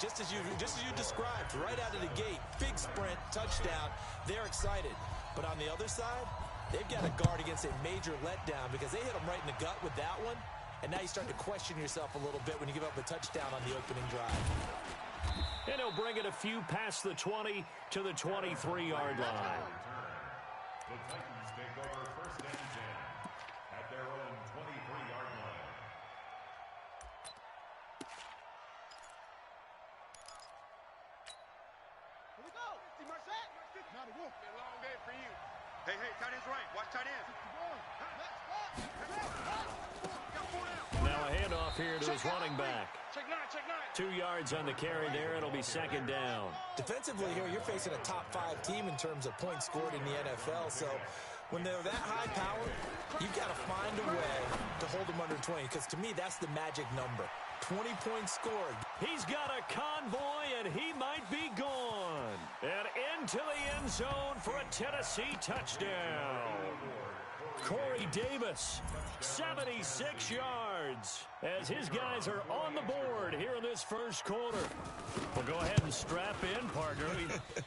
just as you described, right out of the gate, big sprint, touchdown, they're excited. But on the other side, they've got to guard against a major letdown because they hit them right in the gut with that one. And now you start to question yourself a little bit when you give up a touchdown on the opening drive. And he'll bring it a few past the 20 to the 23-yard line. The Titans take over first and 10 at their own 23-yard line. Here we go. See Merced? Not a wolf. It's a long day for you. Hey, tight end's right. Watch tight end. Now a handoff here to his running back. Check 9. 2 yards on the carry there. It'll be second down. Defensively here, you're facing a top-5 team in terms of points scored in the NFL. So when they're that high power, you've got to find a way to hold them under 20. Because to me, that's the magic number. 20 points scored. He's got a convoy, and he might be gone. And into the end zone for a Tennessee touchdown. Corey Davis, 76 yards, as his guys are on the board here in this first quarter. We'll go ahead and strap in, partner.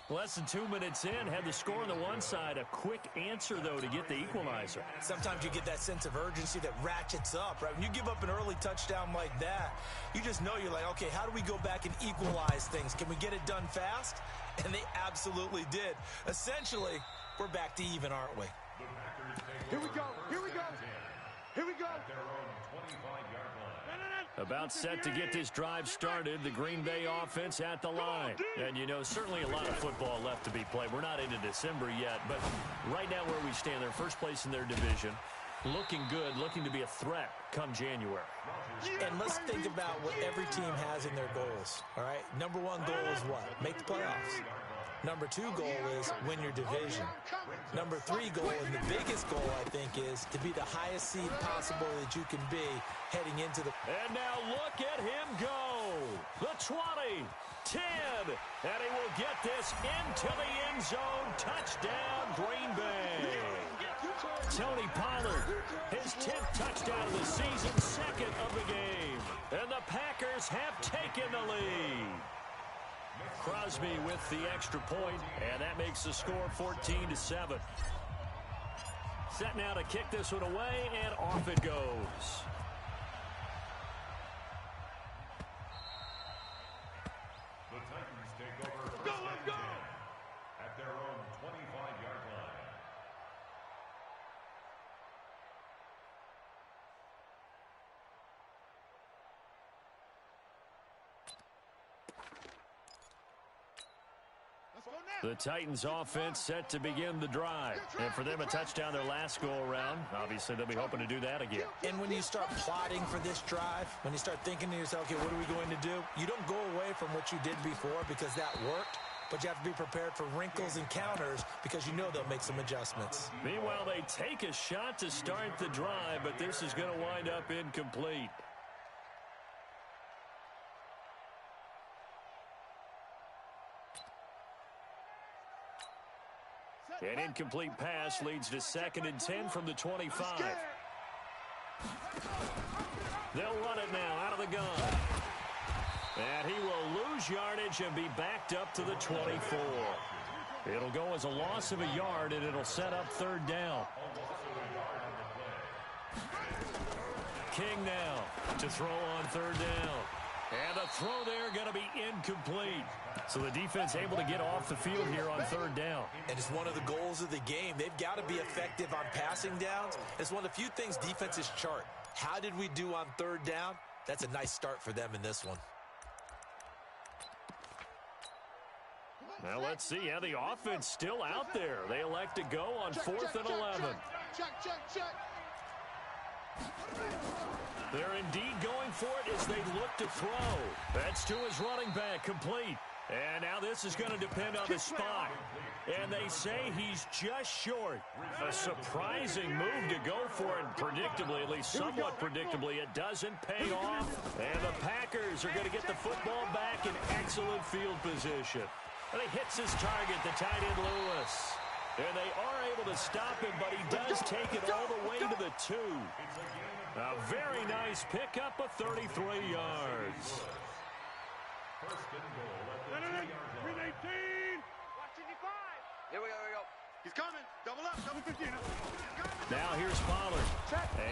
Less than 2 minutes in, had the score on the one side. A quick answer, though, to get the equalizer. Sometimes you get that sense of urgency that ratchets up, right? When you give up an early touchdown like that, you just know you're like, okay, how do we go back and equalize things? Can we get it done fast? And they absolutely did. Essentially, we're back to even, aren't we? Here we go. About set to get this drive started, the Green Bay offense at the line. And, you know, certainly a lot of football left to be played. We're not into December yet, but right now where we stand, they're first place in their division. Looking good, looking to be a threat come January. And let's think about what every team has in their goals, all right? Number one goal is what? Make the playoffs. Number 2 goal is win your division. Number 3 goal, and the biggest goal, I think, is to be the highest seed possible that you can be heading into the... And now look at him go. The 20, 10, and he will get this into the end zone. Touchdown, Green Bay. Tony Pollard, his 10th touchdown of the season, 2nd of the game. And the Packers have taken the lead. Crosby with the extra point, and that makes the score 14-7. Set now to kick this one away, and off it goes. The Titans take over first and 10 at their own 25-yard line. The Titans offense set to begin the drive. And for them, a touchdown their last go-around. Obviously, they'll be hoping to do that again. And when you start plotting for this drive, when you start thinking to yourself, okay, what are we going to do? You don't go away from what you did before because that worked, but you have to be prepared for wrinkles and counters because you know they'll make some adjustments. Meanwhile, they take a shot to start the drive, but this is going to wind up incomplete. An incomplete pass leads to 2nd and 10 from the 25. They'll run it now out of the gun. And he will lose yardage and be backed up to the 24. It'll go as a loss of a yard, and it'll set up 3rd down. King now to throw on 3rd down. And the throw there going to be incomplete. So the defense able to get off the field here on 3rd down. And it's one of the goals of the game. They've got to be effective on passing downs. It's one of the few things defenses chart. How did we do on 3rd down? That's a nice start for them in this one. Now let's see how the offense still out there. They elect to go on 4th and 11. Check. They're indeed going for it as they look to throw. That's to his running back, complete. And now this is going to depend on the spot. And they say he's just short. A surprising move to go for it. Predictably, at least somewhat predictably, it doesn't pay off. And the Packers are going to get the football back in excellent field position. And he hits his target, the tight end Lewis. And they are able to stop him, but he does take it all the way to the 2. A very nice pickup of 33 yards. First and goal at the 2-yard line. 18. Watch 55. Here we go. He's coming. Double up. Double 15. Now here's Pollard.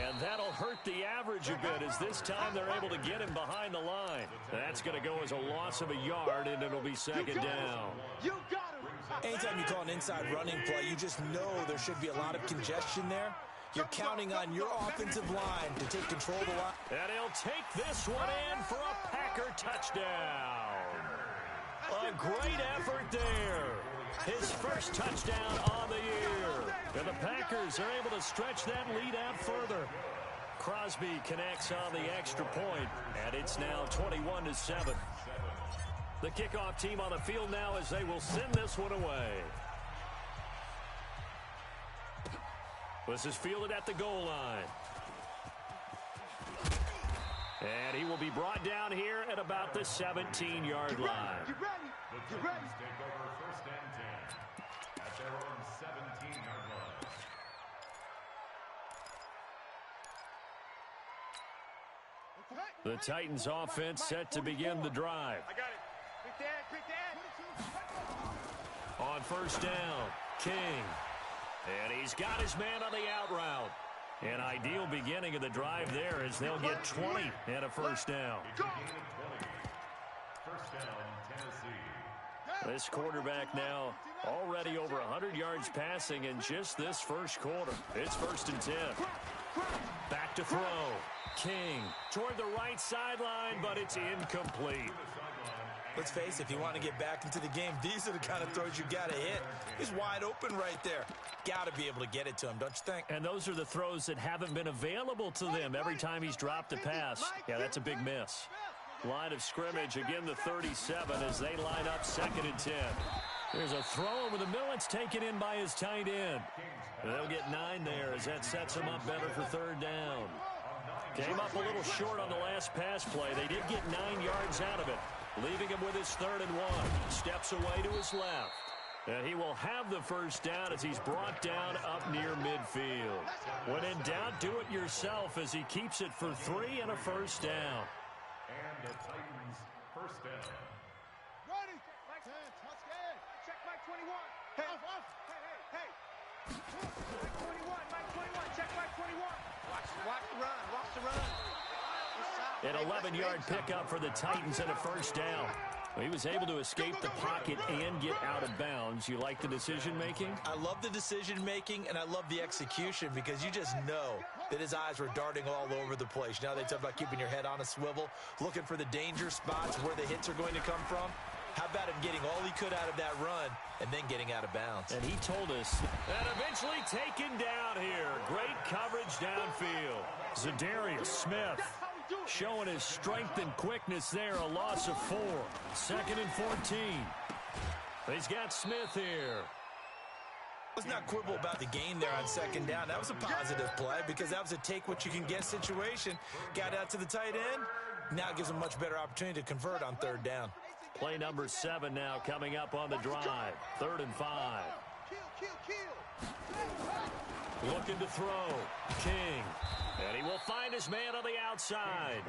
And that'll hurt the average a bit as this time they're able to get him behind the line. That's going to go as a loss of a yard, and it'll be second down. You got him. Anytime you call an inside running play, you just know there should be a lot of congestion there. You're counting on your offensive line to take control of the line. And he'll take this one in for a Packer touchdown. A great effort there. His first touchdown on the year. And the Packers are able to stretch that lead out further. Crosby connects on the extra point, and it's now 21-7. The kickoff team on the field now as they will send this one away. This is fielded at the goal line. And he will be brought down here at about the 17-yard line. Get ready. The Titans take over first and 10 at their own 17-yard line. The Titans offense set to begin the drive. I got it. Quick dad. On first down, King. And he's got his man on the out route. An ideal beginning of the drive there as they'll get 20 and a first down. First down, Tennessee. This quarterback now already over 100 yards passing in just this first quarter. It's first and 10. Back to throw. King toward the right sideline, but it's incomplete. Let's face it, if you want to get back into the game, these are the kind of throws you got to hit. He's wide open right there. Got to be able to get it to him, don't you think? And those are the throws that haven't been available to them every time he's dropped a pass. Yeah, that's a big miss. Line of scrimmage, again the 37 as they line up second and 10. There's a throw over the middle. It's taken in by his tight end. They'll get 9 there as that sets him up better for third down. Came up a little short on the last pass play. They did get 9 yards out of it, leaving him with his third and 1. Steps away to his left. And he will have the first down as he's brought down up near midfield. When in doubt, do it yourself as he keeps it for 3 and a first down. And the Titans first down. Ready. 10. Touchdown. Check Mike 21. Hey. Off. Hey. Mike 21. Check Mike 21. Watch the run. Watch the run. An 11-yard pickup for the Titans and a first down. He was able to escape the pocket and get out of bounds. You like the decision-making? I love the decision-making, and I love the execution because you just know that his eyes were darting all over the place. Now they talk about keeping your head on a swivel, looking for the danger spots where the hits are going to come from. How about him getting all he could out of that run and then getting out of bounds? And he told us that eventually taken down here. Great coverage downfield. Zadarius Smith showing his strength and quickness there. A loss of 4. Second and 14. He's got Smith here. Let's not quibble about the gain there on second down. That was a positive play because that was a take-what-you-can-get situation. Got out to the tight end. Now it gives him a much better opportunity to convert on third down. Play number 7 now coming up on the drive. Third and 5. Looking to throw. King. And he will find his man on the outside.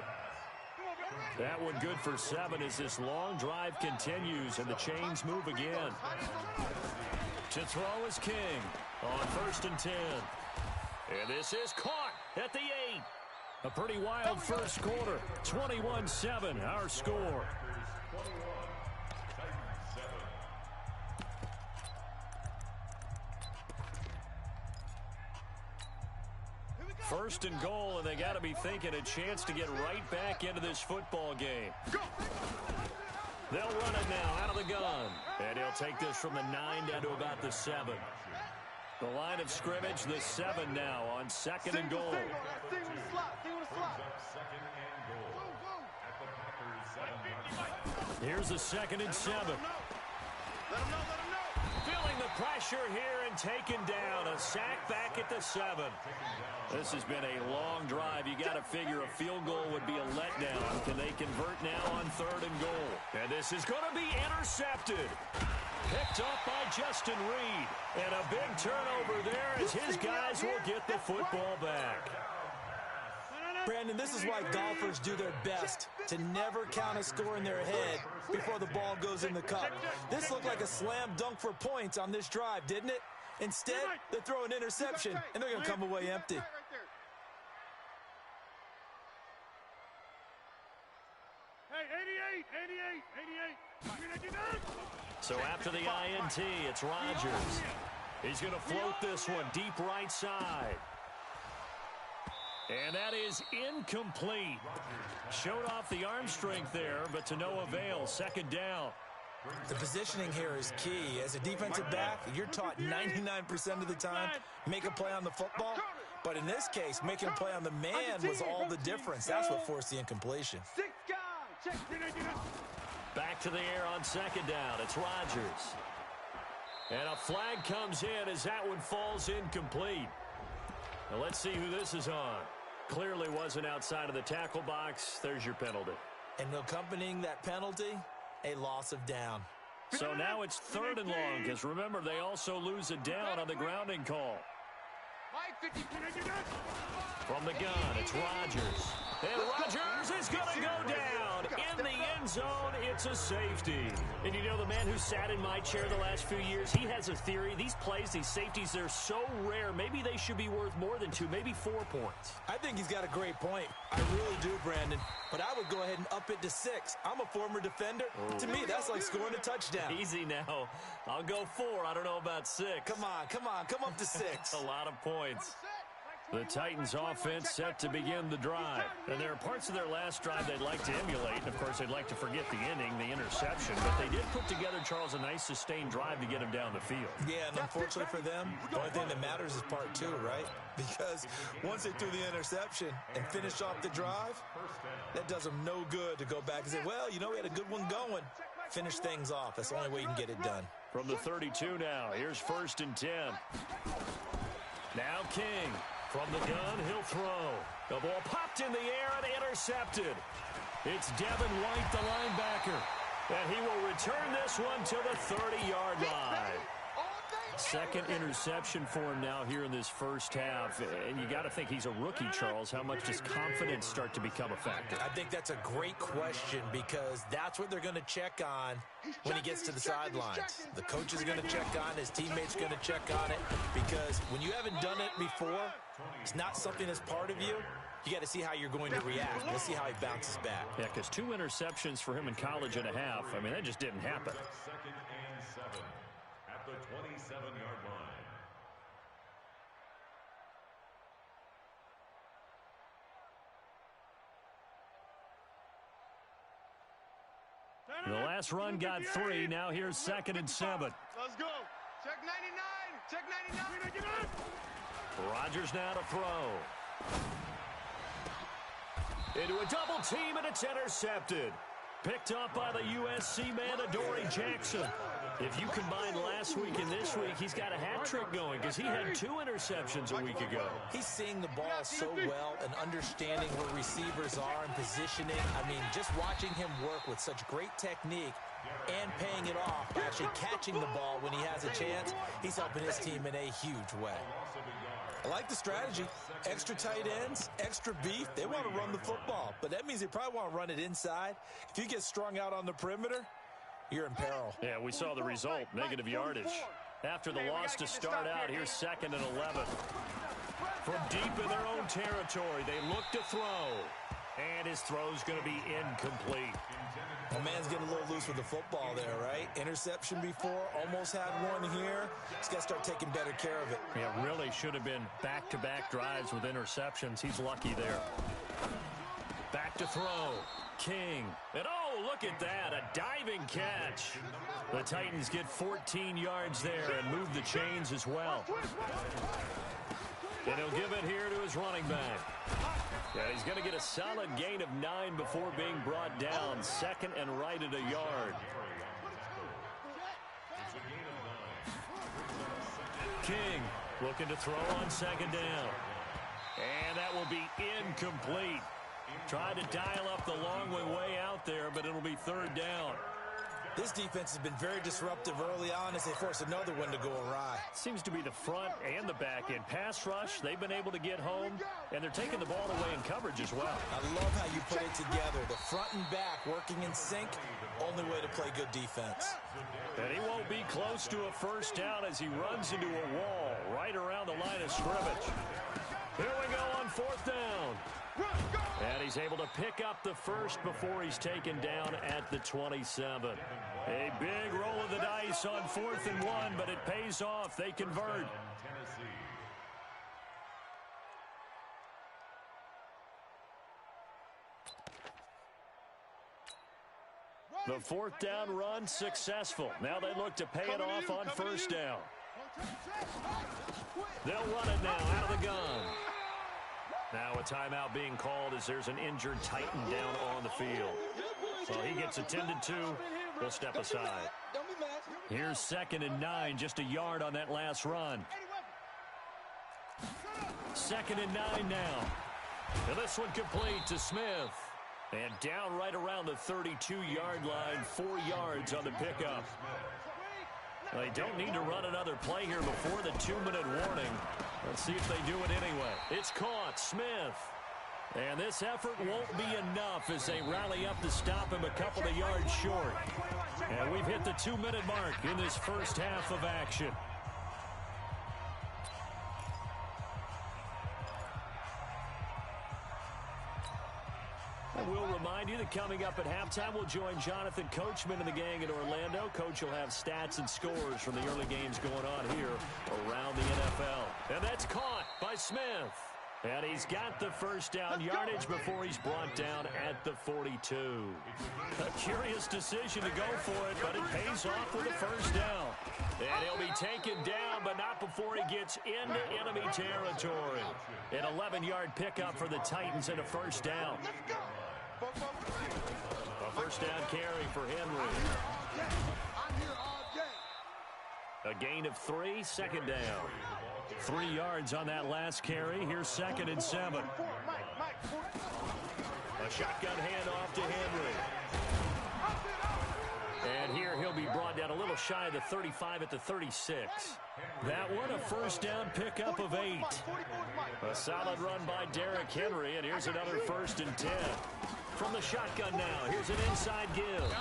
That one good for 7 as this long drive continues and the chains move again. To throw is King on first and 10. And this is caught at the 8. A pretty wild first quarter. 21-7 our score. First and goal, and they got to be thinking a chance to get right back into this football game. They'll run it now out of the gun. And he'll take this from the 9 down to about the 7. The line of scrimmage, the 7 now on second and goal. Here's the second and 7. Let him know. Feeling the pressure here and taken down. A sack back at the 7. This has been a long drive. You got to figure a field goal would be a letdown. Can they convert now on third and goal? And this is going to be intercepted. Picked up by Justin Reed. And a big turnover there as his guys will get the football back. Brandon, this is why golfers do their best to never count a score in their head before the ball goes in the cup. This looked like a slam dunk for points on this drive, didn't it? Instead, they throw an interception, and they're going to come away empty. Hey, 88. So after the INT, it's Rodgers. He's going to float this one deep right side. And that is incomplete. Showed off the arm strength there, but to no avail. Second down. The positioning here is key. As a defensive back, you're taught 99% of the time, make a play on the football. But in this case, making a play on the man was all the difference. That's what forced the incompletion. Back to the air on second down. It's Rodgers. And a flag comes in as that one falls incomplete. Now let's see who this is on. Clearly wasn't outside of the tackle box. There's your penalty. And accompanying that penalty, a loss of down. So now it's 3rd and long, because remember, they also lose a down on the grounding call. From the gun, it's Rodgers. And Rodgers is going to go down. In the end zone, it's a safety. And you know, the man who sat in my chair the last few years, he has a theory. These plays, these safeties, they're so rare. Maybe they should be worth more than 2, maybe 4 points. I think he's got a great point. I really do, Brandon. But I would go ahead and up it to 6. I'm a former defender. Oh. To me, that's like scoring a touchdown. Easy now. I'll go 4. I don't know about 6. Come on. Come up to 6. A lot of points. The Titans offense set to begin the drive. And there are parts of their last drive they'd like to emulate. And, of course, they'd like to forget the inning, the interception. But they did put together, Charles, a nice sustained drive to get him down the field. Yeah, and unfortunately for them, the only thing that matters is part 2, right? Because once they threw the interception and finished off the drive, that does them no good to go back and say, well, you know, we had a good one going. Finish things off. That's the only way you can get it done. From the 32 now, here's 1st and 10. Now King. From the gun, he'll throw. The ball popped in the air and intercepted. It's Devin White, the linebacker. And he will return this one to the 30-yard line. Second interception for him now here in this first half. And you got to think he's a rookie, Charles. How much does confidence start to become a factor? I think that's a great question because that's what they're going to check on when he gets to the sidelines. The coach is going to check on, his teammates are going to check on it because when you haven't done it before, it's not something that's part of you. You got to see how you're going to react. We'll see how he bounces back. Yeah, because 2 interceptions for him in college and a half. I mean, that just didn't happen. 2nd and 7 at the 27-yard line. The last run got 3. Now here's 2nd and 7. Let's go. Check 99. Check 99. Rodgers now to throw. Into a double team, and it's intercepted. Picked up by the USC man, Adoree Jackson. If you combine last week and this week, he's got a hat trick going because he had 2 interceptions a week ago. He's seeing the ball so well and understanding where receivers are and positioning. I mean, just watching him work with such great technique and paying it off by actually catching the ball when he has a chance, he's helping his team in a huge way. I like the strategy. Extra tight ends, extra beef. They want to run the football, but that means they probably want to run it inside. If you get strung out on the perimeter, you're in peril. Yeah, we saw the result, negative yardage. After the loss to start out, here's 2nd and 11. From deep in their own territory, they look to throw. And his throw's going to be incomplete. The man's getting a little loose with the football there, right? Interception before, almost had one here. He's got to start taking better care of it. Yeah, really should have been back-to-back drives with interceptions. He's lucky there. Back to throw. King. And oh, look at that, a diving catch. The Titans get 14 yards there and move the chains as well. And he'll give it here to his running back. Yeah, he's going to get a solid gain of 9 before being brought down. 2nd and right at a yard. King looking to throw on 2nd down. And that will be incomplete. Tried to dial up the long way out there, but it'll be 3rd down. This defense has been very disruptive early on as they force another one to go awry. Seems to be the front and the back end. Pass rush, they've been able to get home, and they're taking the ball away in coverage as well. I love how you put it together. The front and back working in sync, only way to play good defense. And he won't be close to a first down as he runs into a wall right around the line of scrimmage. Here we go on fourth down. And he's able to pick up the first before he's taken down at the 27. A big roll of the dice on 4th and 1, but it pays off. They convert. The 4th down run successful. Now they look to pay it off on first down. They'll run it now out of the gun. Now a timeout being called as there's an injured Titan down on the field. So he gets attended to. He'll step aside. Here's 2nd and 9, just a yard on that last run. 2nd and 9 now. And this one complete to Smith. And down right around the 32-yard line, 4 yards on the pickup. They don't need to run another play here before the 2-minute warning. Let's see if they do it anyway. It's caught. Smith. And this effort won't be enough as they rally up to stop him a couple of yards short. And we've hit the 2-minute mark in this first half of action. And we'll remind you that coming up at halftime, we'll join Jonathan Coachman and the gang in Orlando. Coach will have stats and scores from the early games going on here around the NFL. And that's caught by Smith. And he's got the first down yardage before he's brought down at the 42. A curious decision to go for it, but it pays off with a first down. And he'll be taken down, but not before he gets into enemy territory. An 11-yard pickup for the Titans and a first down. A first down carry for Henry. A gain of 3, 2nd down. 3 yards on that last carry. Here's 2nd and 7. A shotgun handoff to Henry. And here he'll be brought down a little shy of the 35 at the 36. That one a first down pickup of 8. A solid run by Derrick Henry, and here's another 1st and 10. From the shotgun now, here's an inside give.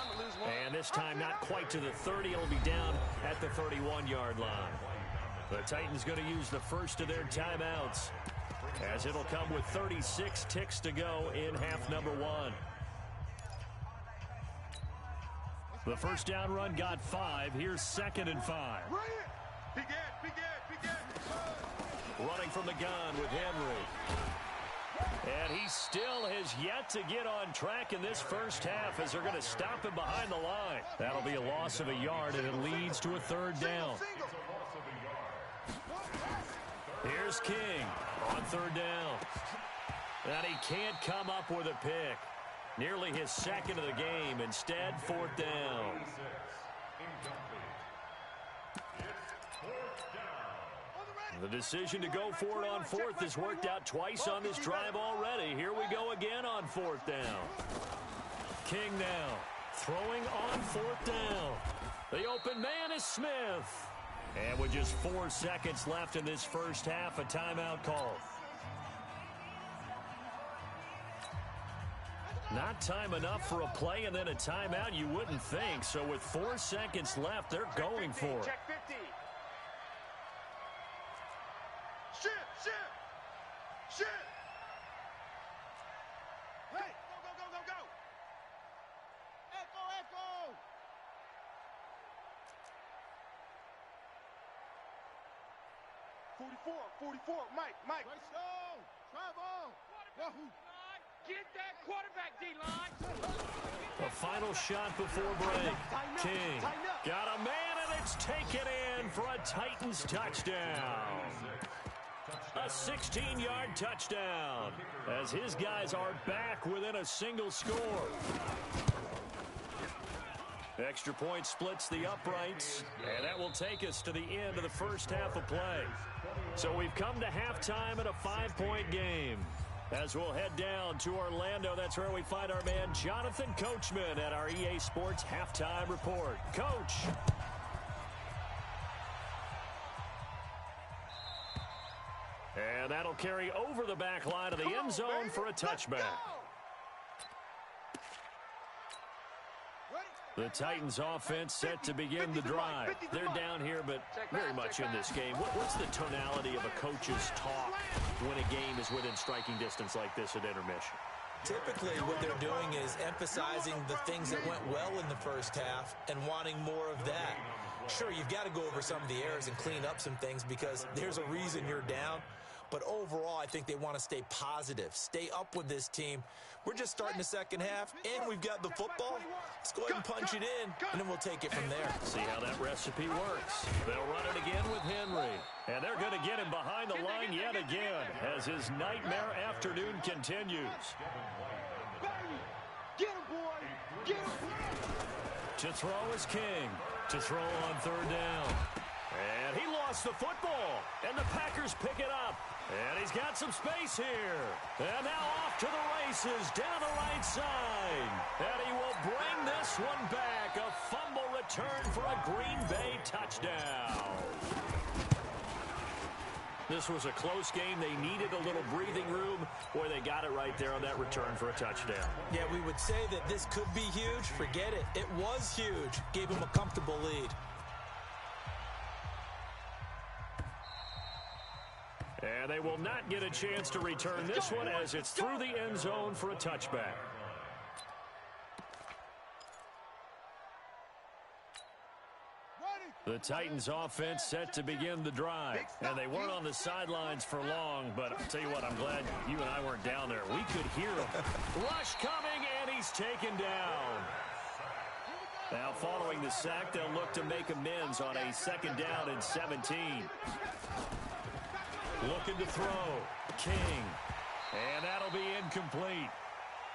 And this time not quite to the 30. It'll be down at the 31-yard line. The Titans going to use the first of their timeouts, as it'll come with 36 ticks to go in half number 1. The first down run got 5. Here's 2nd and 5. Running from the gun with Henry. And he still has yet to get on track in this first half as they're going to stop him behind the line. That'll be a loss of a yard, and it leads to a 3rd down. Here's King on 3rd down. And he can't come up with a pick. Nearly his 2nd of the game. Instead, 4th down. The decision to go for it on 4th has worked out twice on this drive already. Here we go again on 4th down. King now throwing on 4th down. The open man is Smith. And with just 4 seconds left in this first half, a timeout call. Not time enough for a play and then a timeout, you wouldn't think. So with 4 seconds left, they're going for it. Check 50. Shit! Hey, go! Echo! 44, Mike. Travel! Wahoo! Get that quarterback, D-line! A final shot before break. King got a man, and it's taken in for a Titans touchdown. A 16-yard touchdown as his guys are back within a single score. Extra point splits the uprights, and that will take us to the end of the first half of play. So we've come to halftime in a 5-point game. As we'll head down to Orlando, that's where we find our man Jonathan Coachman at our EA Sports Halftime Report. Coach. And that'll carry over the back line of the end zone for a touchback. The Titans offense set to begin the drive. They're down here, but very much in this game. What's the tonality of a coach's talk when a game is within striking distance like this at intermission? Typically, what they're doing is emphasizing the things that went well in the first half and wanting more of that. Sure, you've got to go over some of the errors and clean up some things because there's a reason you're down. But overall, I think they want to stay positive, stay up with this team. We're just starting the second half, and we've got the football. Let's go ahead and punch it in, and then we'll take it from there. See how that recipe works. They'll run it again with Henry. And they're going to get him behind the line yet again as his nightmare afternoon continues. Get him, boy. Get him. To throw is King. To throw on third down. And he lost the football. And the Packers pick it up. And he's got some space here. And now off to the races down the right side. And he will bring this one back. A fumble return for a Green Bay touchdown. This was a close game. They needed a little breathing room. Boy, they got it right there on that return for a touchdown. Yeah, we would say that this could be huge. Forget it. It was huge. Gave him a comfortable lead. And they will not get a chance to return this one as it's through the end zone for a touchback. The Titans offense set to begin the drive. And they weren't on the sidelines for long, but I'll tell you what, I'm glad you and I weren't down there. We could hear him. Rush coming, and he's taken down. Now following the sack, they'll look to make amends on a second down and 17. Looking to throw. King. And that'll be incomplete.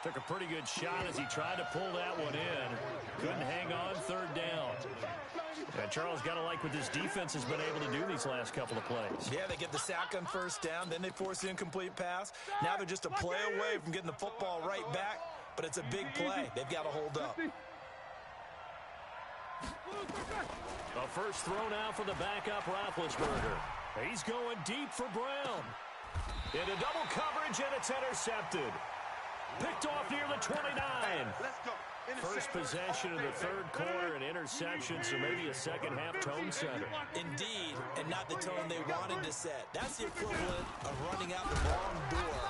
Took a pretty good shot as he tried to pull that one in. Couldn't hang on third down. And Charles, got to like what this defense has been able to do these last couple of plays. Yeah, they get the sack on first down, then they force the incomplete pass. Now they're just a play away from getting the football right back, but it's a big play. They've got to hold up. A first throw now for the backup Roethlisberger. He's going deep for Brown. Into double coverage, and it's intercepted. Picked off near the 29. Let's go. First possession of the third quarter, an interception, so maybe a second-half tone setter. Indeed, and not the tone they wanted to set. That's the equivalent of running out the wrong door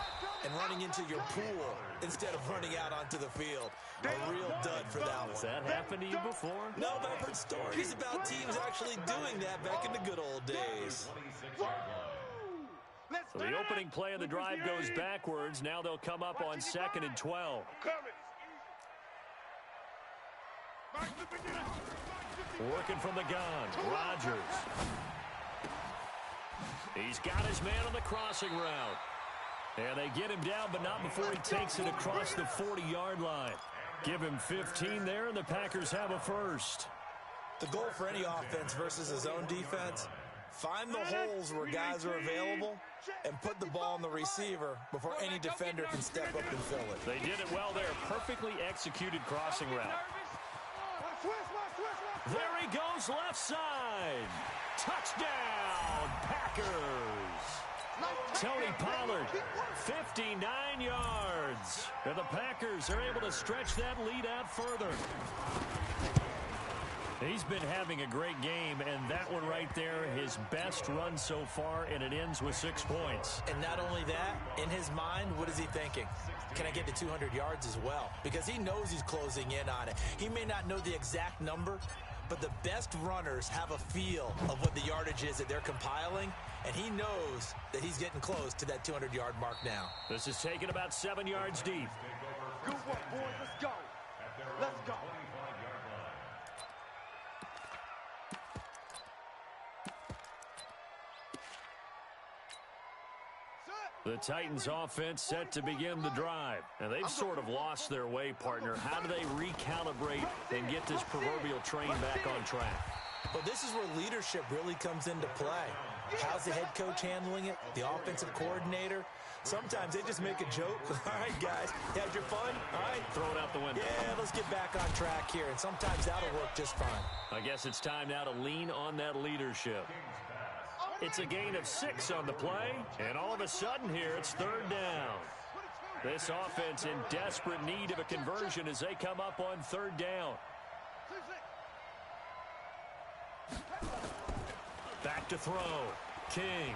and running into your pool instead of running out onto the field. A real dud for that one. Has that happened to you before? No, but I've heard stories about teams actually doing that back in the good old days. So the opening play of the drive goes backwards. Now they'll come up on 2nd and 12. Working from the gun, Rodgers. He's got his man on the crossing route. And they get him down, but not before he takes it across the 40-yard line. Give him 15 there, and the Packers have a first. The goal for any offense versus a zone defense, find the holes where guys are available and put the ball on the receiver before any defender can step up and fill it. They did it well there. Perfectly executed crossing route. There he goes left side. Touchdown, Packers. Tony Pollard, 59 yards. And the Packers are able to stretch that lead out further. He's been having a great game, and that one right there, his best run so far, and it ends with 6 points. And not only that, in his mind, what is he thinking? Can I get to 200 yards as well? Because he knows he's closing in on it. He may not know the exact number, but the best runners have a feel of what the yardage is that they're compiling, and he knows that he's getting close to that 200-yard mark now. This is taken about 7 yards deep. Good work, boys. Let's go. Let's go. The Titans offense set to begin the drive. And they've sort of lost their way, partner. How do they recalibrate and get this proverbial train back on track? Well, this is where leadership really comes into play. How's the head coach handling it? The offensive coordinator? Sometimes they just make a joke. All right, guys, you had your fun? All right. Throw it out the window. Yeah, let's get back on track here, and sometimes that'll work just fine. I guess it's time now to lean on that leadership. It's a gain of 6 on the play, and all of a sudden here it's 3rd down. This offense in desperate need of a conversion as they come up on 3rd down. Back to throw. King.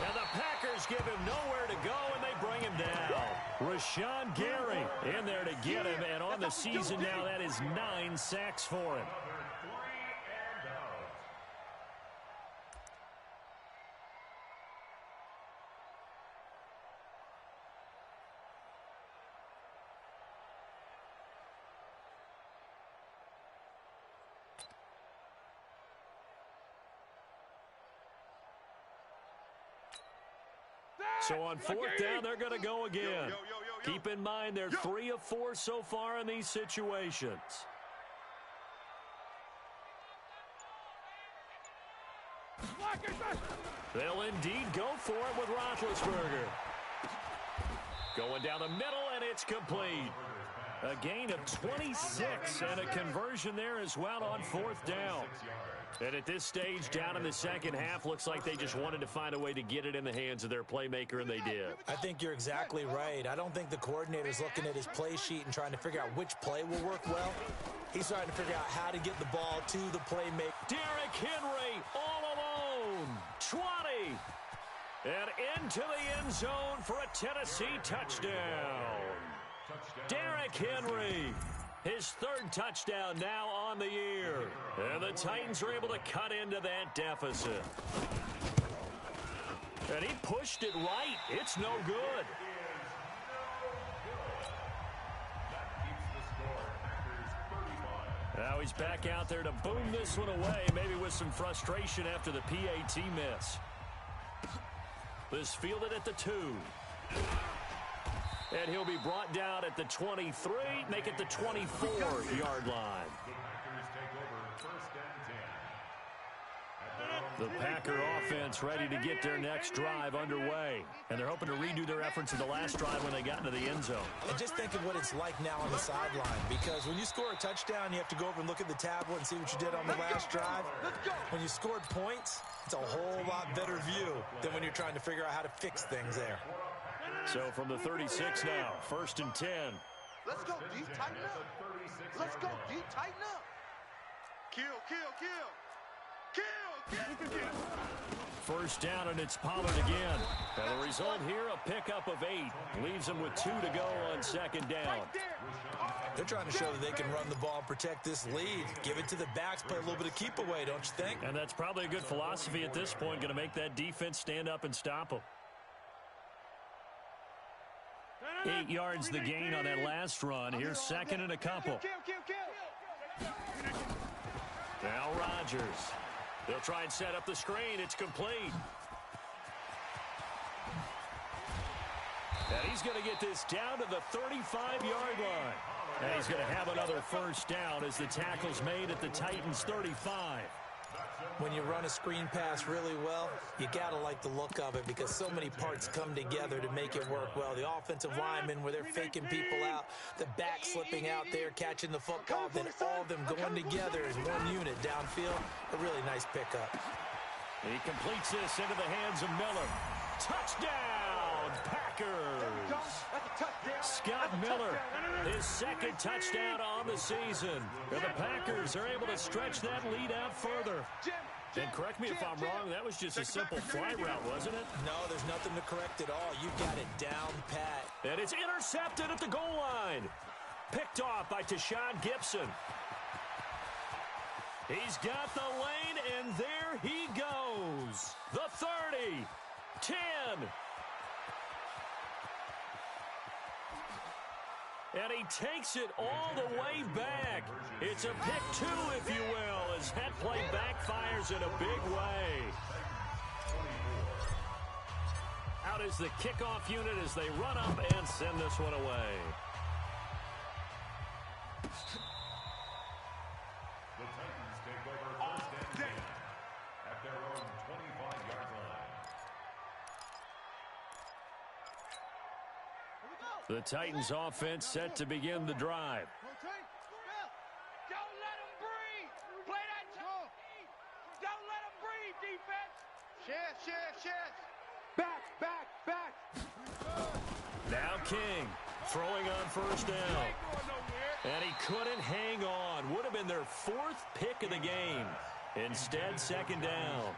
And the Packers give him nowhere to go, and they bring him down. Rashawn Gary in there to get him, and on the season now, that is 9 sacks for him. So on 4th down, they're going to go again. Keep in mind, they're 3 of 4 so far in these situations. They'll indeed go for it with Roethlisberger. Going down the middle, and it's complete. A gain of 26 and a conversion there as well on 4th down. And at this stage, down in the second half, looks like they just wanted to find a way to get it in the hands of their playmaker, and they did. I think you're exactly right. I don't think the coordinator's looking at his play sheet and trying to figure out which play will work well. He's trying to figure out how to get the ball to the playmaker. Derrick Henry all alone. 20. And into the end zone for a Tennessee touchdown. Derrick Henry. His 3rd touchdown now on the year. And the Titans are able to cut into that deficit. And he pushed it right. It's no good. Now he's back out there to boom this one away, maybe with some frustration after the PAT miss. This fielded at the 2. And he'll be brought down at the 23, make it the 24-yard line. The Packer offense ready to get their next drive underway. And they're hoping to redo their efforts in the last drive when they got into the end zone. And just think of what it's like now on the sideline. Because when you score a touchdown, you have to go over and look at the tablet and see what you did on the last drive. When you scored points, it's a whole lot better view than when you're trying to figure out how to fix things there. So from the 36 now, 1st and 10. Let's go, D, tighten up. Let's go, D, tighten up. Kill, kill, kill. Kill, kill. 1st down, and it's Pollard again. And the result here, a pickup of 8. Leaves them with 2 to go on 2nd down. They're trying to show that they can run the ball and protect this lead. Give it to the backs, play a little bit of keep away, don't you think? And that's probably a good philosophy at this point, going to make that defense stand up and stop them. 8 yards the gain on that last run. Here's 2nd and a couple. Now Rodgers. They'll try and set up the screen. It's complete. And he's going to get this down to the 35-yard line. And he's going to have another 1st down as the tackle's made at the Titans' 35. When you run a screen pass really well, you got to like the look of it because so many parts come together to make it work well. The offensive linemen, where they're faking people out, the back slipping out there, catching the football, then all of them going together as one unit downfield. A really nice pickup. He completes this into the hands of Miller. Touchdown, Packers! Scott Miller, his 2nd touchdown on the season. And the Packers are able to stretch that lead out further. And correct me if I'm wrong, that was just a simple fly route, wasn't it? No, there's nothing to correct at all. You got it down pat. And it's intercepted at the goal line. Picked off by Tashawn Gibson. He's got the lane, and there he goes. The 30, 10. And he takes it all the way back. It's a pick 2, if you will, as that play backfires in a big way. Out is the kickoff unit as they run up and send this one away. The Titans offense set to begin the drive. Don't let him breathe. Play that. Don't let him breathe, defense. Shit. Back. Now King throwing on first down. And he couldn't hang on. Would have been their 4th pick of the game. Instead, second down.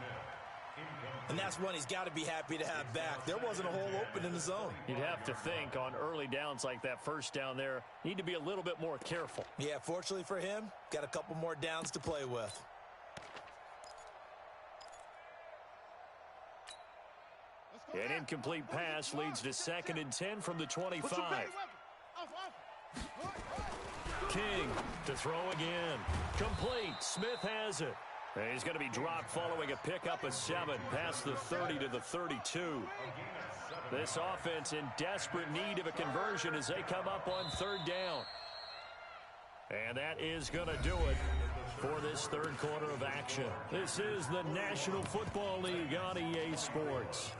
And that's one he's got to be happy to have back. There wasn't a hole open in the zone. You'd have to think on early downs like that first down there, need to be a little bit more careful. Yeah, fortunately for him, got a couple more downs to play with. An incomplete pass leads to 2nd and 10 from the 25. King to throw again. Complete. Smith has it. And he's going to be dropped following a pickup of 7 past the 30 to the 32. This offense in desperate need of a conversion as they come up on 3rd down. And that is going to do it for this 3rd quarter of action. This is the National Football League on EA Sports.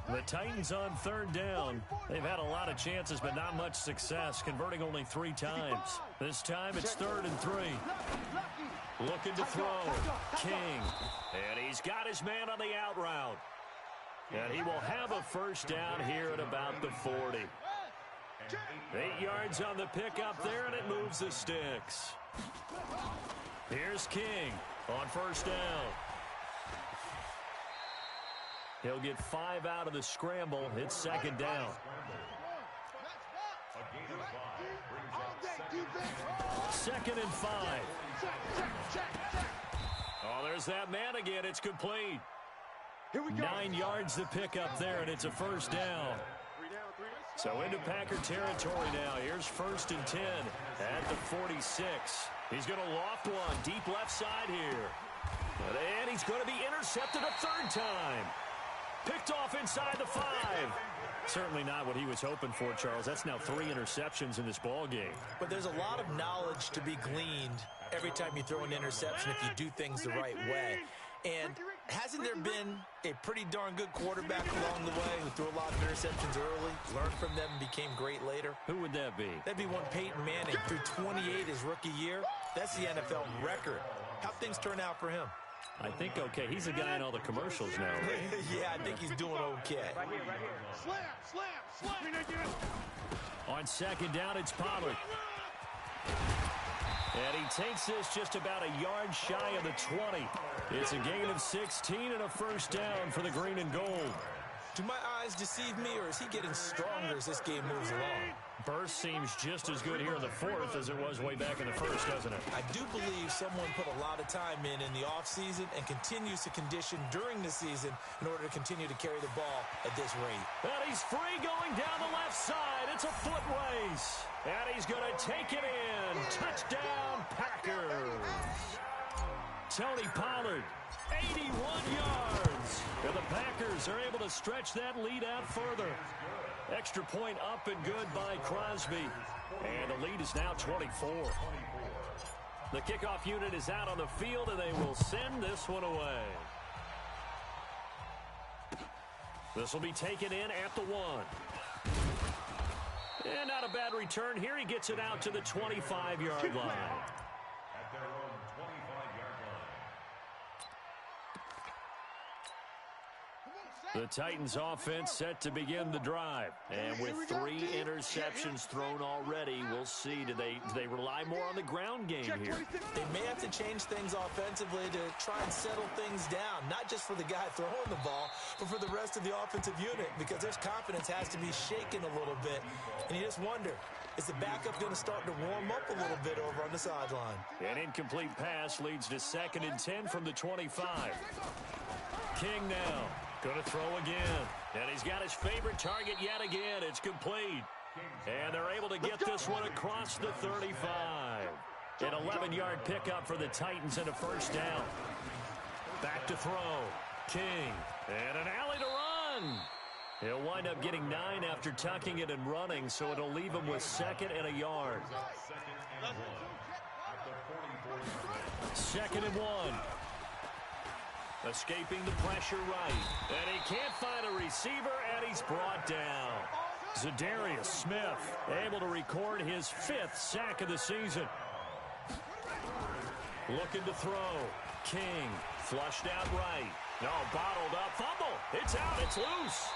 The Titans on 3rd down. They've had a lot of chances, but not much success, converting only 3 times. This time it's 3rd and 3. Looking to throw. King. And he's got his man on the out route. And he will have a first down here at about the 40. 8 yards on the pickup there, and it moves the sticks. Here's King on first down. He'll get 5 out of the scramble. It's 2nd down. 2nd and 5. Oh, there's that man again. It's complete. 9 yards to pick up there, and it's a first down. So into Packer territory now. Here's 1st and 10 at the 46. He's going to loft one deep left side here. And he's going to be intercepted a 3rd time. Picked off inside the 5. Certainly not what he was hoping for, Charles. That's now 3 interceptions in this ball game. But there's a lot of knowledge to be gleaned every time you throw an interception if you do things the right way. And hasn't there been a pretty darn good quarterback along the way who threw a lot of interceptions early, learned from them, and became great later? Who would that be? That'd be one Peyton Manning. Threw 28 his rookie year. That's the NFL record. How'd things turn out for him? I think okay. He's a guy in all the commercials now, right? Yeah, I think he's doing okay. Right here. Slam. On 2nd down, it's Pollard. And he takes this just about a yard shy of the 20. It's a gain of 16 and a first down for the green and gold. Do my eyes deceive me, or is he getting stronger as this game moves along? Burst seems just as good here in the 4th as it was way back in the 1st, doesn't it? I do believe someone put a lot of time in the offseason and continues to condition during the season in order to continue to carry the ball at this rate. And he's free going down the left side. It's a foot race. And he's going to take it in. Touchdown, Packers. Tony Pollard, 81 yards. And the Packers are able to stretch that lead out further. Extra point up and good by Crosby. And the lead is now 24. The kickoff unit is out on the field, and they will send this one away. This will be taken in at the 1. And not a bad return here. He gets it out to the 25-yard line. At their own 25-yard line. The Titans offense set to begin the drive. And with 3 interceptions thrown already, we'll see. Do they rely more on the ground game here? They may have to change things offensively to try and settle things down, not just for the guy throwing the ball, but for the rest of the offensive unit, because their confidence has to be shaken a little bit. And you just wonder, is the backup going to start to warm up a little bit over on the sideline? An incomplete pass leads to 2nd and 10 from the 25. King now. Going to throw again. And he's got his favorite target yet again. It's complete. And they're able to get this one across the 35. An 11-yard pickup for the Titans and a first down. Back to throw. King. And an alley to run. He'll wind up getting 9 after tucking it and running, so it'll leave him with 2nd and a yard. 2nd and 1. Escaping the pressure right. And he can't find a receiver, and he's brought down. Zadarius Smith able to record his 5th sack of the season. Looking to throw. King flushed out right. No, bottled up. Fumble. It's out. It's loose.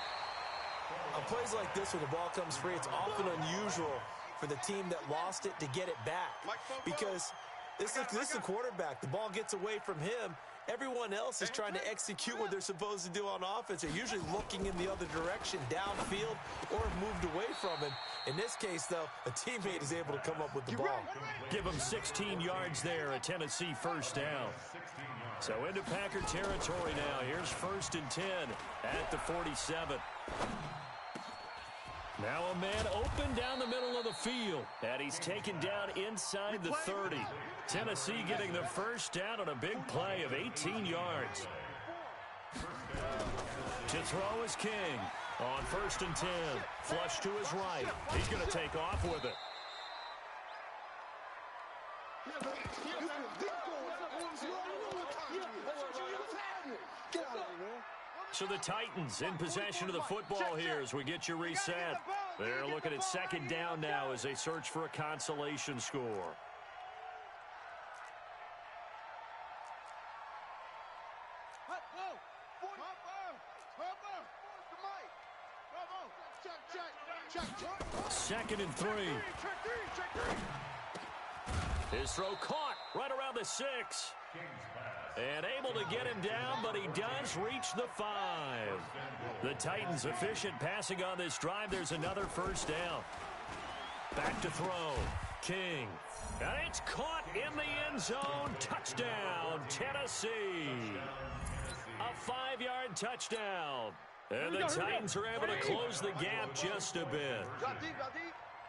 On plays like this where the ball comes free, it's often unusual for the team that lost it to get it back. Because this is a quarterback. The ball gets away from him. Everyone else is trying to execute what they're supposed to do on offense. They're usually looking in the other direction, downfield, or moved away from him. In this case, though, a teammate is able to come up with the ball. Give him 16 yards there, a Tennessee first down. So into Packer territory now. Here's 1st and 10 at the 47. Now a man open down the middle of the field. And he's taken down inside the 30. Tennessee getting the first down on a big play of 18 yards. To throw is King. On 1st and 10. Flush to his right. He's going to take off with it. So the Titans in possession of the football here as we get you reset. They're looking at 2nd down now as they search for a consolation score. Second and 3. His throw caught right around the 6. And able to get him down, but he does reach the 5. The Titans efficient passing on this drive. There's another first down. Back to throw. King. And it's caught in the end zone. Touchdown, Tennessee. A 5-yard touchdown. And the Titans are able to close the gap just a bit.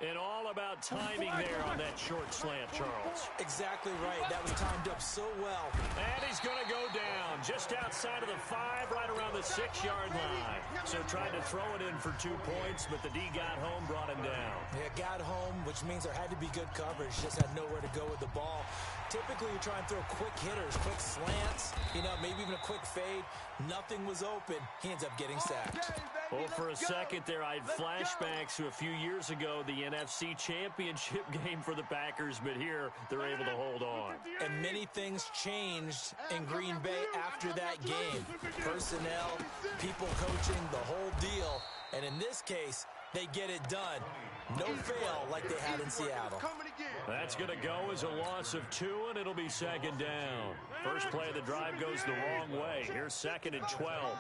And all about timing there on that short slant, Charles. Exactly right. That was timed up so well. And he's going to go down just outside of the 5, right around the 6-yard line. So tried to throw it in for 2 points, but the D got home, brought him down. Yeah, got home, which means there had to be good coverage. Just had nowhere to go with the ball. Typically, you try and throw quick hitters, quick slants, maybe even a quick fade. Nothing was open. He ends up getting sacked. Well, for a second there, I had flashbacks to a few years ago, the NFC Championship game for the Packers, but here they're able to hold on. And many things changed in Green Bay after that game. Personnel, people coaching, the whole deal. And in this case, they get it done. No fail like they had in Seattle. That's going to go as a loss of 2, and it'll be 2nd down. First play of the drive goes the wrong way. Here's 2nd and 12.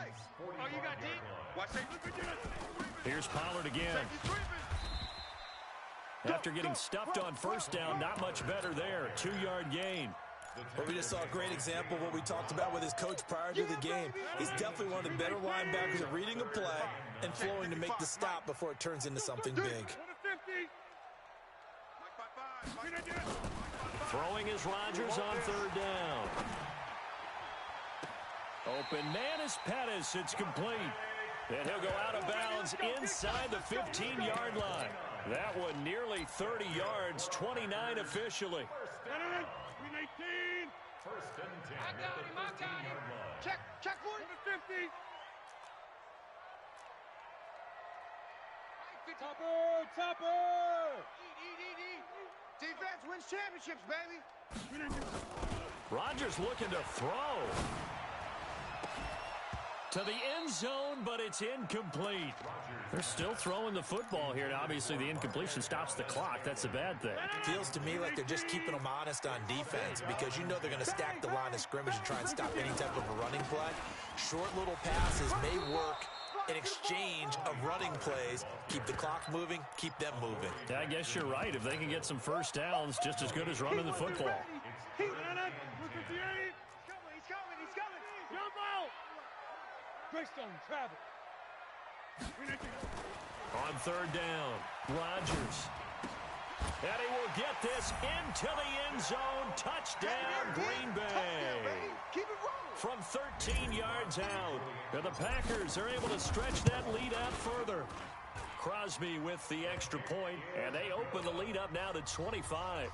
Here's Pollard again. After getting stuffed on first down, not much better there. 2-yard gain. Well, we just saw a great example of what we talked about with his coach prior to the game. He's definitely one of the better linebackers at reading a play and flowing to make the stop before it turns into something big. Throwing is Rodgers on 3rd down. Open man is Pettis. It's complete. And he'll go out of bounds inside the 15-yard line. That one nearly 30 yards, 29 officially. First and 10 at the 15-yard line. Check for it. 50. Topper. Eat. Defense wins championships, baby. Rodgers looking to throw to the end zone, but it's incomplete. They're still throwing the football here. Now, obviously, the incompletion stops the clock. That's a bad thing. Feels to me like they're just keeping them honest on defense because you know they're going to stack the line of scrimmage and try and stop any type of a running play. Short little passes may work in exchange of running plays. Keep the clock moving, keep them moving. Yeah, I guess you're right. If they can get some first downs, just as good as running the football. He's coming. Jump out. Greystone, travel. On 3rd down, Rodgers. And he will get this into the end zone. Touchdown, Green Bay. Keep it rolling. From 13 yards out. And the Packers are able to stretch that lead out further. Crosby with the extra point, and they open the lead up now to 25.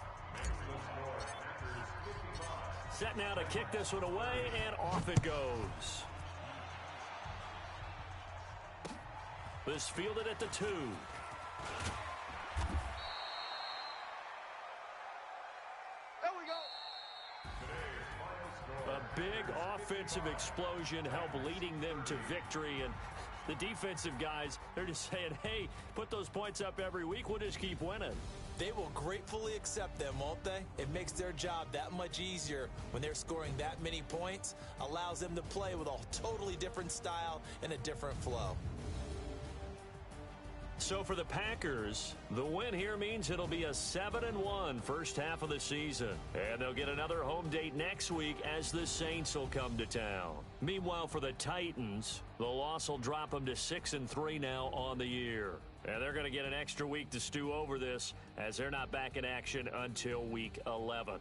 Set now to kick this one away, and off it goes. This fielded at the 2. There we go. A big offensive explosion helped leading them to victory, and the defensive guys, they're just saying, hey, put those points up every week, we'll just keep winning. They will gratefully accept them, won't they? It makes their job that much easier when they're scoring that many points, allows them to play with a totally different style and a different flow. So for the Packers, the win here means it'll be a 7-1 first half of the season. And they'll get another home date next week as the Saints will come to town. Meanwhile, for the Titans, the loss will drop them to 6-3 now on the year. And they're going to get an extra week to stew over this as they're not back in action until week 11.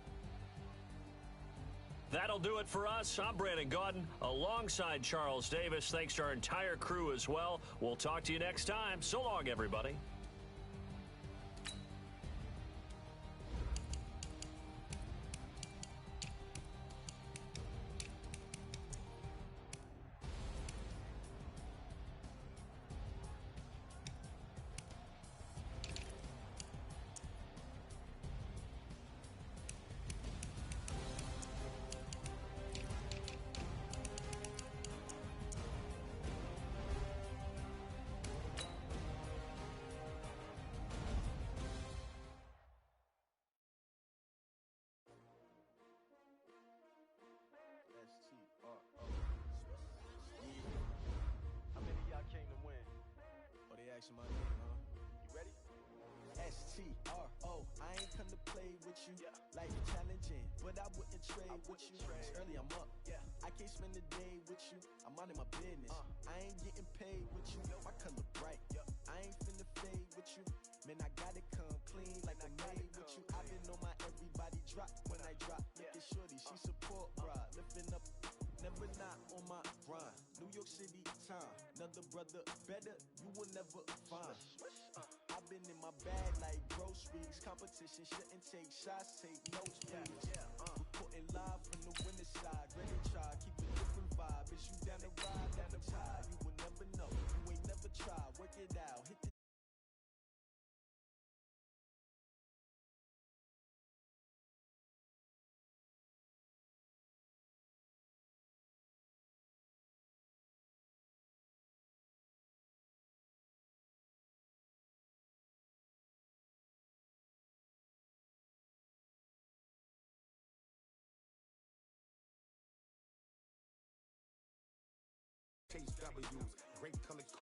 That'll do it for us. I'm Brandon Gaudin alongside Charles Davis. Thanks to our entire crew as well. We'll talk to you next time. So long, everybody. My name, huh? You ready? S-T-R-O. I ain't come to play with you. Life challenging, but I wouldn't trade with you. It's early, I'm up. I can't spend the day with you. I'm out of my business. I ain't getting paid with you. My color bright. I ain't finna fade with you. Man, I gotta come clean like I made with you. I've been on my everybody drop when I drop. Look at shorty, she support bra. Lifting up, never not on my grind. New York City time. Another brother better, you will never find. I've been in my bag like groceries. Competition shouldn't take shots, take notes, please. Reporting live from the winner side. Ready try, keep a different vibe. Is you down the ride, down the tide? You will never know, you ain't never tried. Work it out, hit the W's, great color.